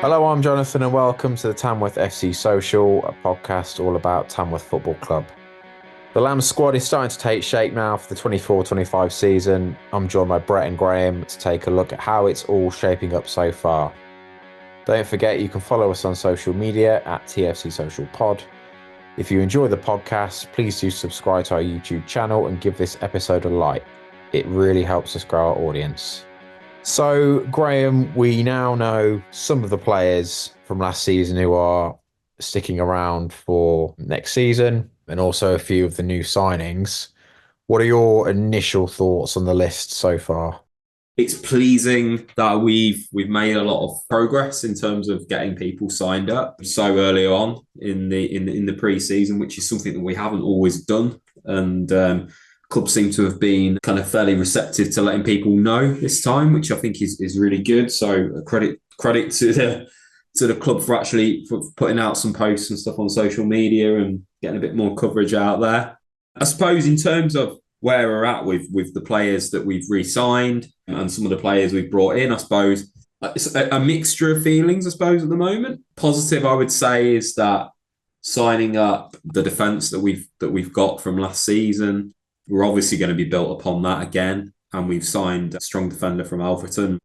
Hello, I'm Jonathan, and welcome to the Tamworth FC Social, a podcast all about Tamworth Football Club. The Lambs squad is starting to take shape now for the 24-25 season. I'm joined by Brett and Graham to take a look at how it's all shaping up so far. Don't forget you can follow us on social media at TFC Social Pod. If you enjoy the podcast, please do subscribe to our YouTube channel and give this episode a like. It really helps us grow our audience. So, Graham, we now know some of the players from last season who are sticking around for next season, and also a few of the new signings. What are your initial thoughts on the list so far? It's pleasing that we've made a lot of progress in terms of getting people signed up so early on in the pre-season, which is something that we haven't always done. And clubs seem to have been kind of fairly receptive to letting people know this time, which I think is really good. So credit to the club for actually putting out some posts and stuff on social media and getting a bit more coverage out there. I suppose in terms of where we're at with the players that we've re-signed and some of the players we've brought in, I suppose it's a mixture of feelings, I suppose, at the moment. Positive, I would say, is that signing up the defence that we've got from last season, we're obviously going to be built upon that again. And we've signed a strong defender from Alfreton.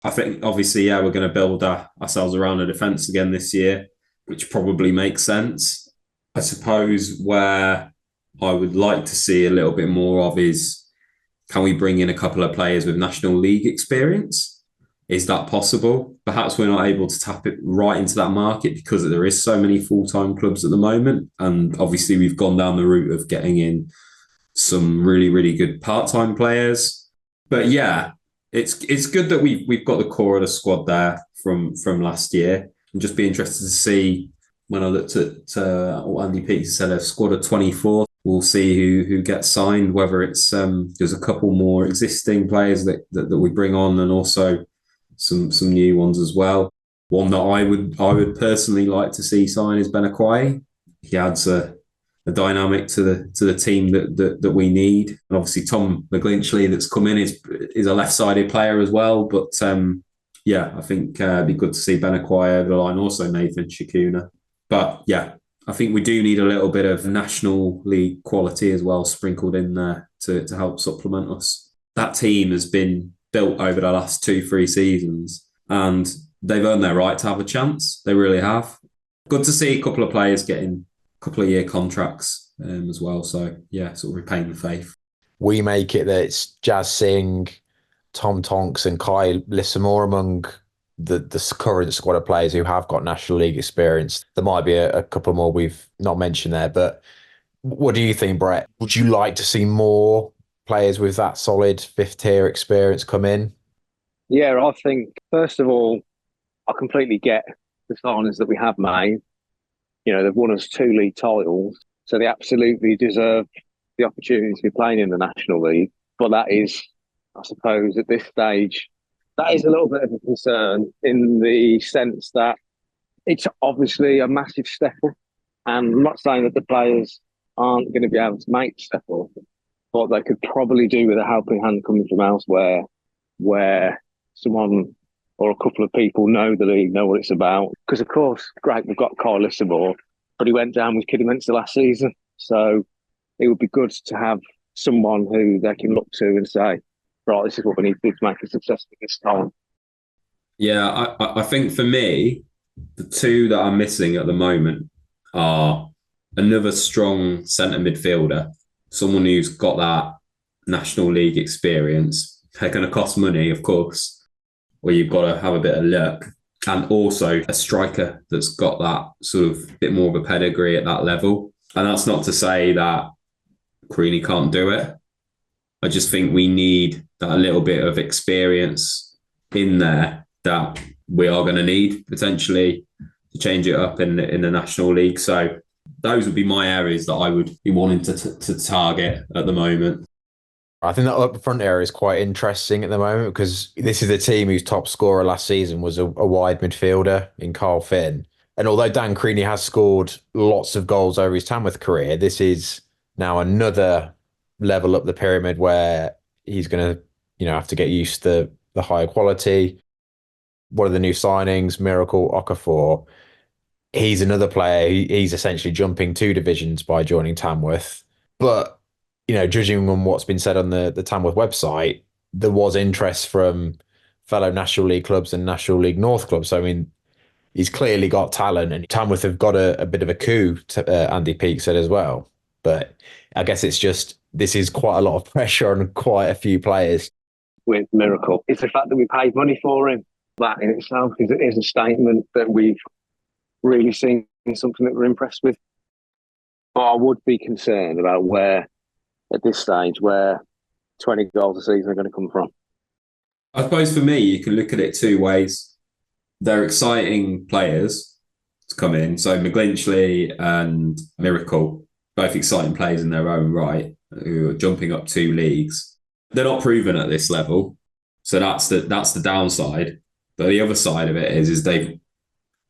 I think, obviously, we're going to build ourselves around a defence again this year, which probably makes sense. I suppose where I would like to see a little bit more of is, can we bring in a couple of players with National League experience? Is that possible? Perhaps we're not able to tap it right into that market because there is so many full-time clubs at the moment. And obviously we've gone down the route of getting in some really, really good part-time players. But yeah, it's good that we've got the core of the squad there from last year. And just be interested to see, when I looked at what Andy Peters said, a squad of 24. We'll see who gets signed, whether it's there's a couple more existing players that we bring on, and also some new ones as well. One that I would personally like to see sign is Beck-Ray. He adds a dynamic to the team that we need. And obviously Tom McGlinchley that's come in is a left-sided player as well. But I think it'd be good to see Beck-Ray over the line. Also Nathan Shakuna. But yeah, I think we do need a little bit of National League quality as well sprinkled in there to help supplement us. That team has been built over the last 2-3 seasons and they've earned their right to have a chance. They really have. Good to see a couple of players getting a couple of year contracts as well. So yeah, sort of repaying the faith. We make it that it's Jazz Singh, Tom Tonks and Kai Lissamore among the current squad of players who have got National League experience. There might be a couple more we've not mentioned there, but what do you think, Brett? Would you like to see more players with that solid fifth tier experience come in? Yeah, I think, first of all, I completely get the signings that we have made. You know, they've won us 2 league titles, so they absolutely deserve the opportunity to be playing in the National League. But that is, I suppose, at this stage, that is a little bit of a concern in the sense that it's obviously a massive step up. And I'm not saying that the players aren't going to be able to make the step up, but they could probably do with a helping hand coming from elsewhere, where someone or a couple of people know the league, know what it's about. Because, of course, great, we've got Kyle Lissamore, but he went down with Kidderminster last season. So it would be good to have someone who they can look to and say, right, this is what we need to do to make a success of this time. Yeah, I think for me, the two that are missing at the moment are another strong centre midfielder, someone who's got that National League experience. They're going to cost money, of course, where you've got to have a bit of luck. And also a striker that's got that sort of bit more of a pedigree at that level. And that's not to say that Creaney can't do it. I just think we need that little bit of experience in there that we are going to need potentially to change it up in the National League. So those would be my areas that I would be wanting to target at the moment. I think that up front area is quite interesting at the moment because this is a team whose top scorer last season was a wide midfielder in Carl Finn. And although Dan Creaney has scored lots of goals over his Tamworth career, this is now another level up the pyramid where he's going to, have to get used to the higher quality. one of the new signings, Miracle Okafor, he's another player. He's essentially jumping two divisions by joining Tamworth. But, judging on what's been said on the Tamworth website, there was interest from fellow National League clubs and National League North clubs. So, I mean, he's clearly got talent, and Tamworth have got a bit of a coup, Andy Peake said as well. But I guess it's just, this is quite a lot of pressure on quite a few players. With Miracle, it's the fact that we paid money for him. That in itself is a statement that we've really seen something that we're impressed with. But I would be concerned about at this stage, where 20 goals a season are going to come from. I suppose for me, you can look at it two ways. They're exciting players to come in. So McGlinchley and Miracle, both exciting players in their own right, who are jumping up two leagues. They're not proven at this level. So that's the downside. But the other side of it is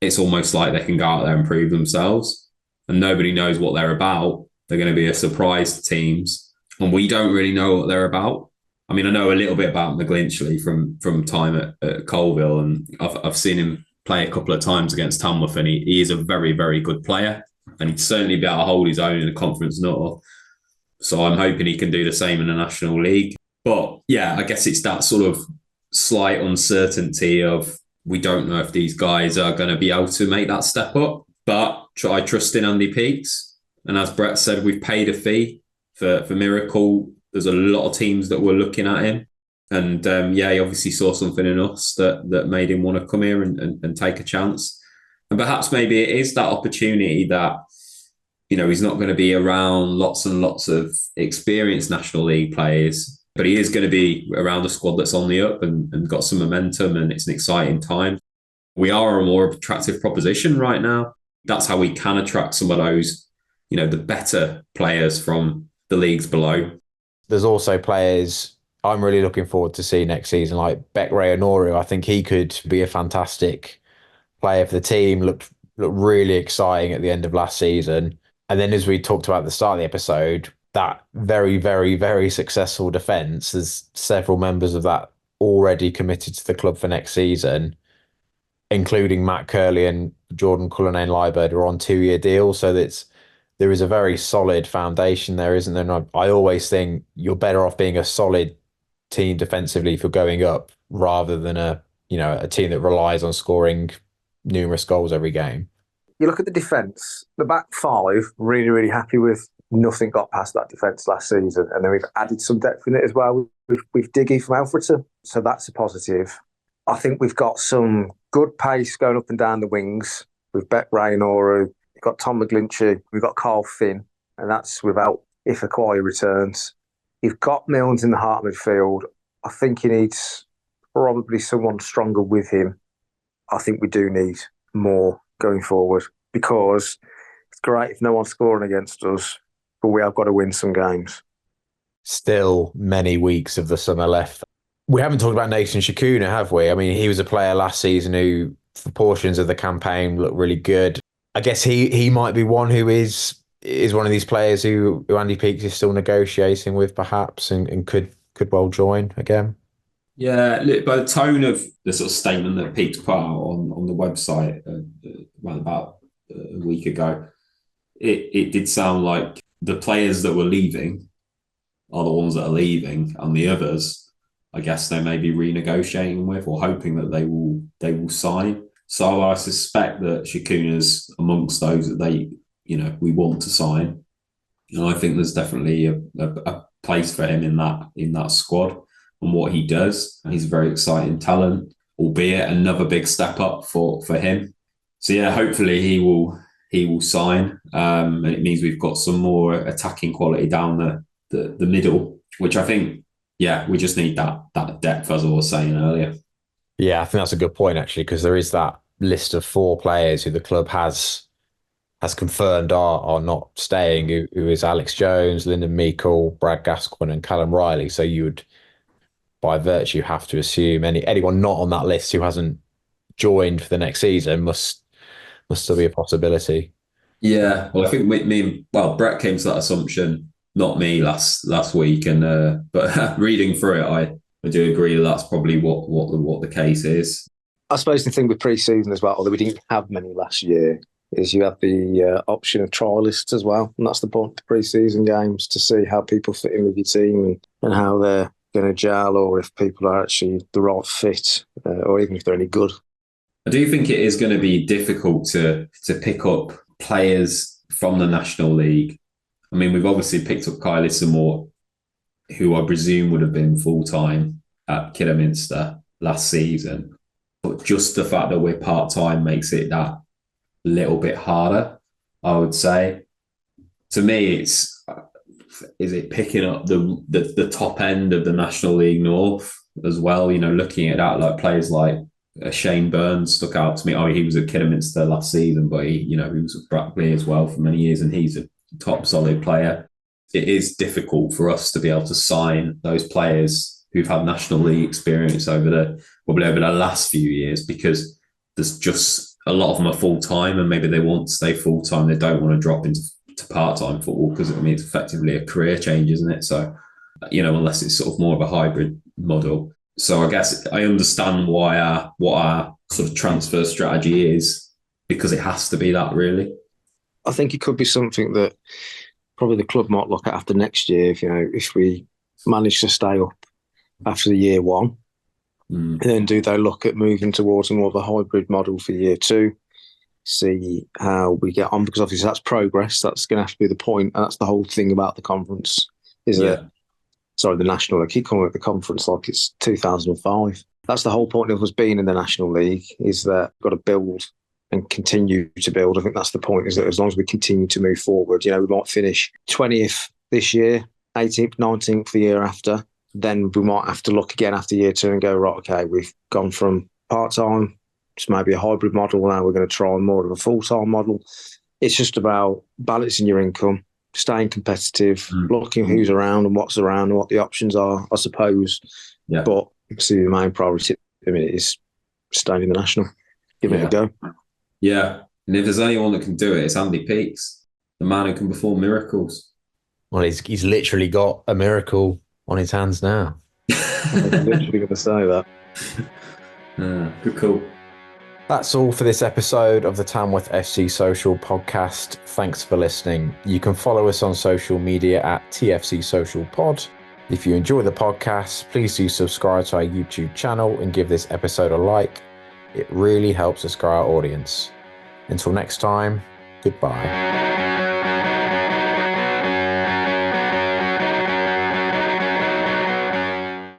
it's almost like they can go out there and prove themselves, and nobody knows what they're about. They're going to be a surprise to teams, and we don't really know what they're about. I mean, I know a little bit about McGlinchley from time at Colville, and I've seen him play a couple of times against Tamworth, and he is a very, very good player, and he'd certainly be able to hold his own in the Conference North. So I'm hoping he can do the same in the National League. But yeah, I guess it's that sort of slight uncertainty of, we don't know if these guys are going to be able to make that step up. But I trust in Andy Peakes. And as Brett said, we've paid a fee for Miracle. There's a lot of teams that were looking at him. And he obviously saw something in us that made him want to come here and take a chance. And perhaps maybe it is that opportunity that, he's not going to be around lots and lots of experienced National League players, but he is going to be around a squad that's on the up and got some momentum, and it's an exciting time. We are a more attractive proposition right now. That's how we can attract some of those, the better players from the leagues below. There's also players I'm really looking forward to see next season, like Beck-Ray. I think he could be a fantastic player for the team. Looked really exciting at the end of last season. And then, as we talked about at the start of the episode, that very, very, very successful defence, there's several members of that already committed to the club for next season, including Matt Curley and Jordan Cullinane-Liebert, are on 2-year deals. So there is a very solid foundation there, isn't there? And I always think you're better off being a solid team defensively for going up, rather than a team that relies on scoring numerous goals every game. You look at the defence, the back five, really, really happy with. Nothing got past that defence last season, and then we've added some depth in it as well with Diggy from Alfreton, so that's a positive. I think we've got some good pace going up and down the wings with Beck-Ray and Oru. We've got Tom McGlinchley, we've got Carl Finn, and that's without if Acquire returns. You've got Milnes in the heart of midfield. I think he needs probably someone stronger with him. I think we do need more going forward, because it's great if no one's scoring against us, but we have got to win some games. Still many weeks of the summer left. We haven't talked about Nathan Shakuna, have we? I mean, he was a player last season who, for portions of the campaign, looked really good. I guess he might be one who is one of these players who Andy Peakes is still negotiating with, perhaps, and could well join again. Yeah, by the tone of the sort of statement that Peakes put out on the website about a week ago, it did sound like the players that were leaving are the ones that are leaving, and the others, I guess they may be renegotiating with or hoping that they will sign. So I suspect that Shakuna's amongst those that we want to sign, and I think there's definitely a place for him in that squad and what he does. He's a very exciting talent, albeit another big step up for him. So yeah, hopefully he will sign, and it means we've got some more attacking quality down the middle, which I think, we just need that depth, as I was saying earlier. Yeah, I think that's a good point, actually, because there is that list of 4 players who the club has confirmed are not staying, who is Alex Jones, Lyndon Meikle, Brad Gascoigne and Callum Riley. So you would, by virtue, have to assume anyone not on that list who hasn't joined for the next season must still be a possibility. Yeah, well, I think Brett came to that assumption, not me last week, and but reading through it, I do agree that's probably what the case is. I suppose the thing with pre-season as well, although we didn't have many last year, is you have the option of trialists as well. And that's the point of the pre-season games, to see how people fit in with your team and how they're going to gel, or if people are actually the right fit, or even if they're any good. I do think it is going to be difficult to pick up players from the National League. I mean, we've obviously picked up Kyle Issamore, who I presume would have been full-time at Kidderminster last season. But just the fact that we're part-time makes it that little bit harder, I would say. To me, is it picking up the top end of the National League North as well? You know, looking at that, like players like Shane Burns stuck out to me. Oh, he was at Kidderminster last season, but he was at Brackley as well for many years, and he's a top solid player. It is difficult for us to be able to sign those players who've had National League experience probably over the last few years, because there's just a lot of them are full-time, and maybe they want to stay full-time. They don't want to drop into part-time football, because I mean, it's effectively a career change, isn't it? So, unless it's sort of more of a hybrid model. So I guess I understand what our sort of transfer strategy is, because it has to be that, really. I think it could be something that probably the club might look at after next year, if we manage to stay up after the year one. And then do they look at moving towards more of a hybrid model for year two, see how we get on, because obviously that's progress. That's going to have to be the point, and that's the whole thing about the conference, the National. I keep calling it the conference like it's 2005. That's the whole point of us being in the National League, is that we've got to build and continue to build. I think that's the point, is that as long as we continue to move forward, we might finish 20th this year, 18th, 19th the year after. Then we might have to look again after year two and go, right, okay, we've gone from part-time to maybe a hybrid model. Now we're going to try more of a full-time model. It's just about balancing your income, staying competitive, looking who's around and what's around and what the options are, I suppose. Yeah. But obviously the main priority at the minute is staying in the National, giving it a go. Yeah. And if there's anyone that can do it, it's Andy Peakes, the man who can perform miracles. Well, he's literally got a miracle on his hands now. I was literally going to say that. Good call. That's all for this episode of the Tamworth FC Social podcast. Thanks for listening. You can follow us on social media at TFC Social Pod. If you enjoy the podcast, please do subscribe to our YouTube channel and give this episode a like. It really helps us grow our audience. Until next time, goodbye.